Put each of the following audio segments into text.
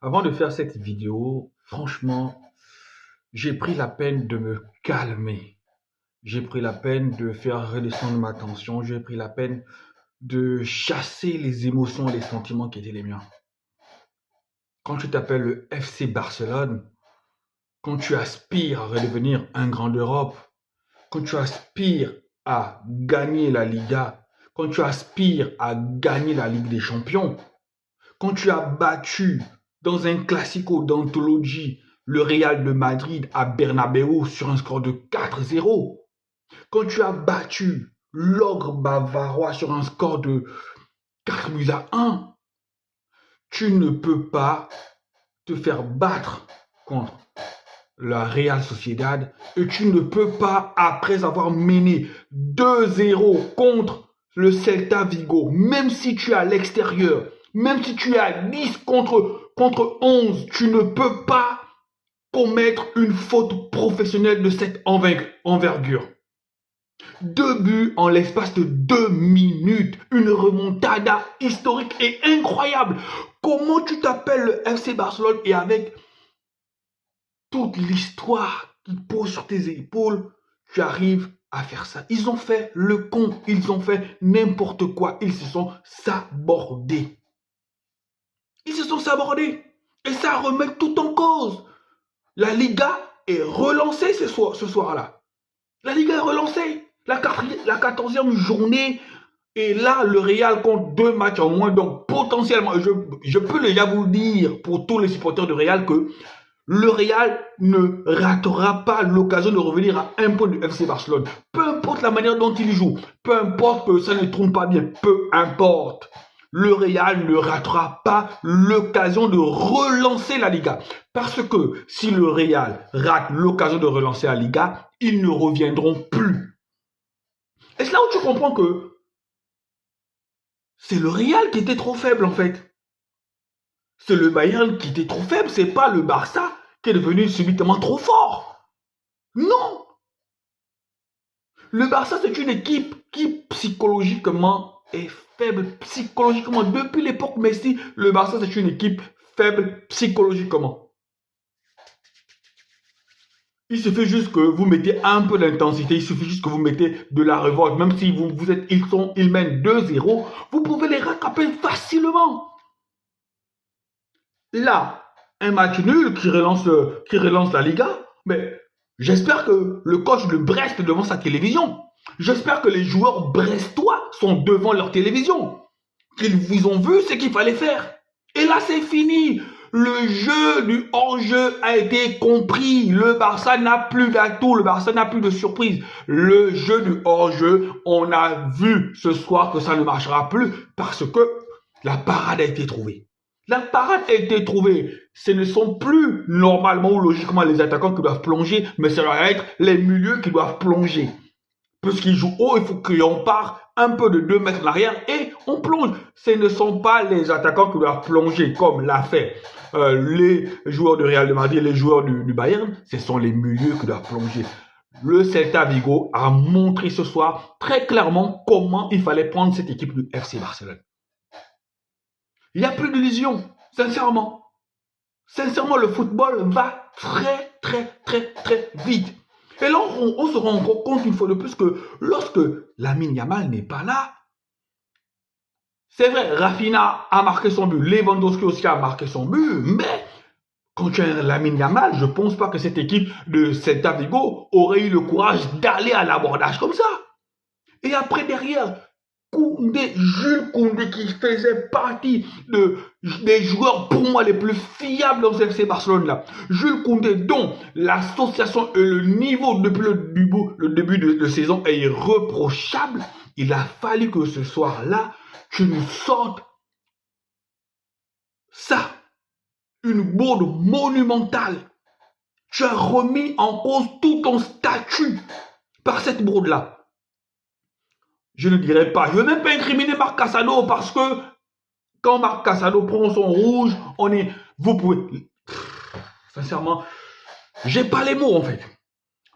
Avant de faire cette vidéo, franchement, j'ai pris la peine de me calmer. J'ai pris la peine de faire redescendre ma tension. J'ai pris la peine de chasser les émotions et les sentiments qui étaient les miens. Quand tu t'appelles le FC Barcelone, quand tu aspires à redevenir un grand d'Europe, quand tu aspires à gagner la Liga, quand tu aspires à gagner la Ligue des Champions, quand tu as battu dans un classico d'anthologie le Real de Madrid à Bernabeu sur un score de 4-0, quand tu as battu l'ogre bavarois sur un score de 4-1, tu ne peux pas te faire battre contre la Real Sociedad et tu ne peux pas, après avoir mené 2-0 contre le Celta Vigo, même si tu es à l'extérieur, même si tu es à 10 contre 11, tu ne peux pas commettre une faute professionnelle de cette envergure. 2 buts en l'espace de 2 minutes, une remontada historique et incroyable. Comment tu t'appelles le FC Barcelone et avec toute l'histoire qui pose sur tes épaules, tu arrives à faire ça? Ils ont fait le con, ils ont fait n'importe quoi, ils se sont sabordés. Ils se sont sabordés et ça remet tout en cause. La Liga est relancée ce soir-là. La Liga est relancée. La 14e journée. Et là, le Real compte 2 matchs en moins. Donc, potentiellement, je peux déjà vous dire pour tous les supporters du Real que le Real ne ratera pas l'occasion de revenir à un point du FC Barcelone. Peu importe la manière dont il joue. Peu importe que ça ne tourne pas bien. Peu importe. Le Real ne ratera pas l'occasion de relancer la Liga. Parce que si le Real rate l'occasion de relancer la Liga, ils ne reviendront plus. Et c'est là où tu comprends que c'est le Real qui était trop faible en fait. C'est le Bayern qui était trop faible, c'est pas le Barça qui est devenu subitement trop fort. Non. Le Barça, c'est une équipe qui psychologiquement est faible psychologiquement. Depuis l'époque Messi, le Barça, c'est une équipe faible psychologiquement. Il suffit juste que vous mettez un peu d'intensité, il suffit juste que vous mettez de la révolte. Même si ils mènent 2-0, vous pouvez les rattraper facilement. Là, un match nul qui relance la Liga, mais j'espère que le coach de Brest est devant sa télévision. J'espère que les joueurs brestois sont devant leur télévision. Qu'ils vous ont vu ce qu'il fallait faire. Et là, c'est fini. Le jeu du hors-jeu a été compris. Le Barça n'a plus d'atout. Le Barça n'a plus de surprise. Le jeu du hors-jeu, on a vu ce soir que ça ne marchera plus parce que la parade a été trouvée. La parade a été trouvée. Ce ne sont plus normalement ou logiquement les attaquants qui doivent plonger, mais ça doit être les milieux qui doivent plonger. Puisqu'ils jouent haut, il faut qu'on part un peu de 2 mètres en arrière et on plonge. Ce ne sont pas les attaquants qui doivent plonger comme l'a fait les joueurs du Real de Madrid et les joueurs du Bayern. Ce sont les milieux qui doivent plonger. Le Celta Vigo a montré ce soir très clairement comment il fallait prendre cette équipe du FC Barcelone. Il n'y a plus d'illusion, sincèrement. Sincèrement, le football va très vite. Et là, on se rend compte une fois de plus que lorsque Lamine Yamal n'est pas là, c'est vrai, Rafinha a marqué son but, Lewandowski aussi a marqué son but, mais quand tu as Lamine Yamal, je ne pense pas que cette équipe de Celta Vigo aurait eu le courage d'aller à l'abordage comme ça. Et après, derrière, Jules Koundé qui faisait partie des joueurs pour moi les plus fiables dans ce FC Barcelone là. Jules Koundé dont l'association et le niveau depuis le début de saison est irréprochable. Il a fallu que ce soir-là, tu nous sortes ça. Une bourde monumentale. Tu as remis en cause tout ton statut par cette bourde-là. Je ne dirais pas. Je ne veux même pas incriminer Marc Casado parce que quand Marc Casado prend son rouge, vous pouvez... Sincèrement, j'ai pas les mots en fait.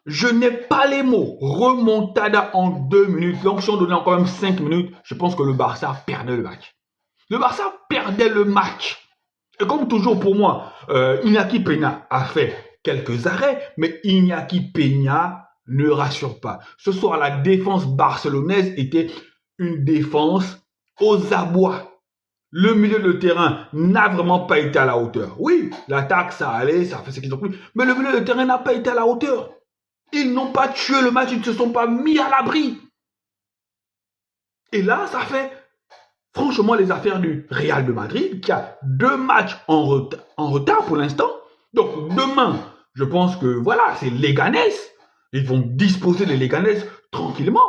Je n'ai pas les mots. Remontada en 2 minutes. Donc si on donnait encore même 5 minutes, je pense que le Barça perdait le match. Le Barça perdait le match. Et comme toujours pour moi, Iñaki Peña a fait quelques arrêts, mais Iñaki Peña ne rassure pas. Ce soir, la défense barcelonaise était une défense aux abois. Le milieu de terrain n'a vraiment pas été à la hauteur. Oui, l'attaque, ça allait, ça fait ce qu'ils ont pris, mais le milieu de terrain n'a pas été à la hauteur. Ils n'ont pas tué le match, ils ne se sont pas mis à l'abri. Et là, ça fait franchement les affaires du Real de Madrid qui a 2 matchs en retard pour l'instant. Donc demain, je pense que voilà, c'est Leganés. Ils vont disposer les Leganés tranquillement.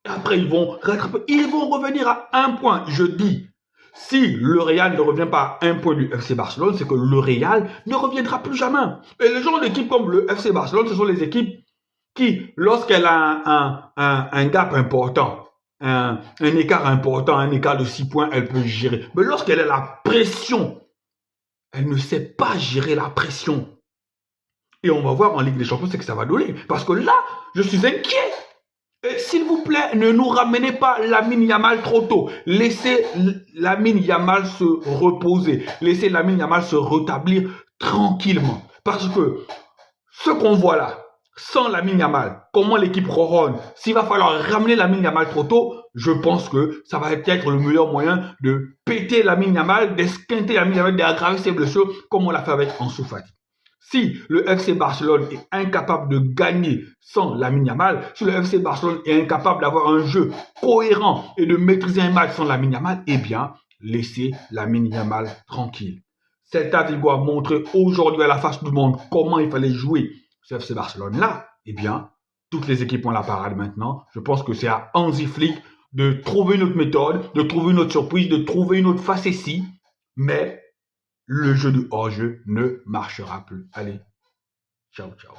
Et après, ils vont rattraper. Ils vont revenir à 1 point. Je dis, si le Real ne revient pas à 1 point du FC Barcelone, c'est que le Real ne reviendra plus jamais. Et les gens d'équipes comme le FC Barcelone, ce sont les équipes qui, lorsqu'elle a un gap important, un écart important, un écart de 6 points, elle peut gérer. Mais lorsqu'elle a la pression, elle ne sait pas gérer la pression. Et on va voir en Ligue des Champions ce que ça va donner. Parce que là, je suis inquiet. S'il vous plaît, ne nous ramenez pas Lamine Yamal trop tôt. Laissez Lamine Yamal se reposer. Laissez Lamine Yamal se rétablir tranquillement. Parce que ce qu'on voit là, sans Lamine Yamal, comment l'équipe ronronne, s'il va falloir ramener Lamine Yamal trop tôt, je pense que ça va être le meilleur moyen de péter Lamine Yamal, d'esquinter Lamine Yamal, d'aggraver ses blessures, comme on l'a fait avec Ansu Fati. Si le FC Barcelone est incapable de gagner sans Lamine Yamal, si le FC Barcelone est incapable d'avoir un jeu cohérent et de maîtriser un match sans Lamine Yamal, eh bien, laissez Lamine Yamal tranquille. Celta Vigo a montré aujourd'hui à la face du monde comment il fallait jouer ce FC Barcelone-là. Eh bien, toutes les équipes ont la parade maintenant. Je pense que c'est à Hansi Flick de trouver une autre méthode, de trouver une autre surprise, de trouver une autre facétie. Mais le jeu du hors-jeu ne marchera plus. Allez, ciao, ciao.